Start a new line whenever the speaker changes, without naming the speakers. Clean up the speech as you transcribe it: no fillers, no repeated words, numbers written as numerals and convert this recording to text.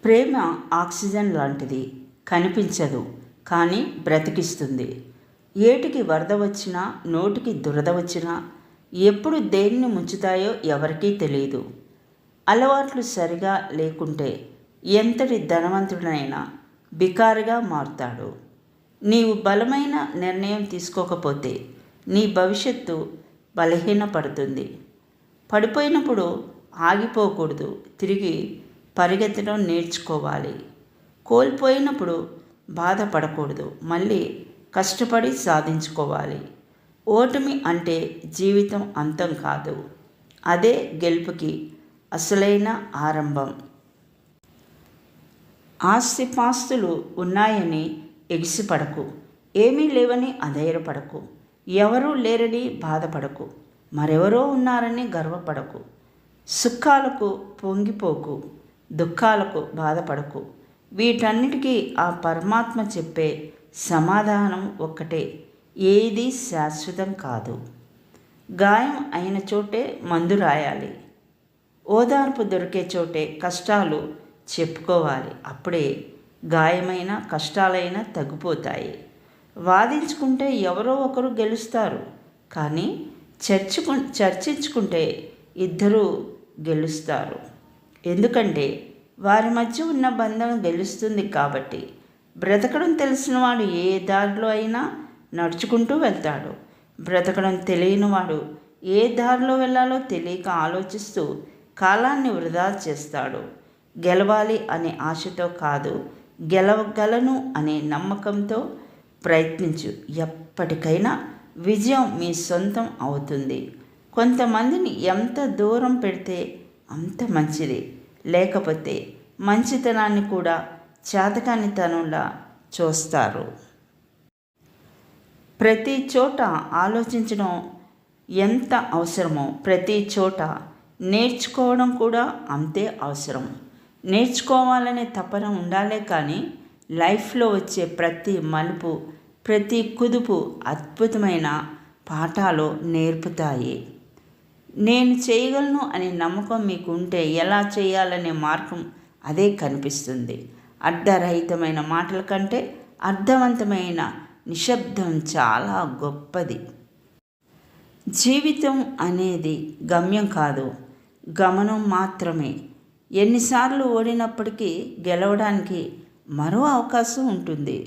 ప్రేమ oxygen లాంటిది. కనిపించదు, కానీ బ్రతికిస్తుంది. ఏటికి వరద వచ్చినా, నోటికి దురద వచ్చినా ఎప్పుడు దేన్ని ముంచుతాయో ఎవరికీ తెలియదు. అలవాట్లు సరిగా లేకుంటే ఎంతటి ధనవంతుడైనా బికారిగా మారుతాడు. నీవు బలమైన నిర్ణయం తీసుకోకపోతే నీ భవిష్యత్తు బలహీనపడుతుంది. పడిపోయినప్పుడు ఆగిపోకూడదు, తిరిగి పరిగెత్తడం నేర్చుకోవాలి. కోల్పోయినప్పుడు బాధపడకూడదు, మళ్ళీ కష్టపడి సాధించుకోవాలి. ఓటమి అంటే జీవితం అంతం కాదు, అదే గెలుపుకి అసలైన ఆరంభం. ఆస్తిపాస్తులు ఉన్నాయని ఎగిసిపడకు, ఏమీ లేవని అధైర్యపడకు, ఎవరూ లేరని బాధపడకు, మరెవరో ఉన్నారని గర్వపడకు. సుఖాలకు పొంగిపోకు, దుఃఖాలకు బాధపడకు. వీటన్నిటికీ ఆ పరమాత్మ చెప్పే సమాధానం ఒక్కటే: ఏది శాశ్వతం కాదు. గాయం అయిన చోటే మందు రాయాలి. ఓదార్పు దొరికే చోటే కష్టాలు చెప్పుకోవాలి. అప్పుడే గాయమైన కష్టాలైనా తగ్గిపోతాయి. వాదించుకుంటే ఎవరో ఒకరు గెలుస్తారు, కానీ చర్చించుకుంటే ఇద్దరూ గెలుస్తారు. ఎందుకంటే వారి మధ్య ఉన్న బంధం గెలుస్తుంది కాబట్టి. బ్రతకడం తెలిసినవాడు ఏ దారిలో అయినా నడుచుకుంటూ వెళ్తాడు. బ్రతకడం తెలియనివాడు ఏ దారిలో వెళ్ళాలో తెలియక ఆలోచిస్తూ కాలాన్ని వృధా చేస్తాడు. గెలవాలి అనే ఆశతో కాదు, గెలవగలను అనే నమ్మకంతో ప్రయత్నించు. ఎప్పటికైనా విజయం మీ సొంతం అవుతుంది. కొంతమందిని ఎంత దూరం పెడితే అంత మంచిది. లేకపోతే మంచితనాన్ని కూడా చేతకానితనంలా చూస్తారు. ప్రతి చోట ఆలోచించడం ఎంత అవసరమో ప్రతి చోట నేర్చుకోవడం కూడా అంతే అవసరం. నేర్చుకోవాలనే తపన ఉండాలే కానీ లైఫ్లో వచ్చే ప్రతి మలుపు, ప్రతి కుదుపు అద్భుతమైన పాఠాలు నేర్పుతాయి. నేను చేయగలను అనే నమ్మకం మీకు ఉంటే ఎలా చేయాలనే మార్గం అదే కనిపిస్తుంది. అర్ధరహితమైన మాటల కంటే అర్థవంతమైన నిశ్శబ్దం చాలా గొప్పది. జీవితం అనేది గమ్యం కాదు, గమనం మాత్రమే. ఎన్నిసార్లు ఓడినప్పటికీ గెలవడానికి మరో అవకాశం ఉంటుంది.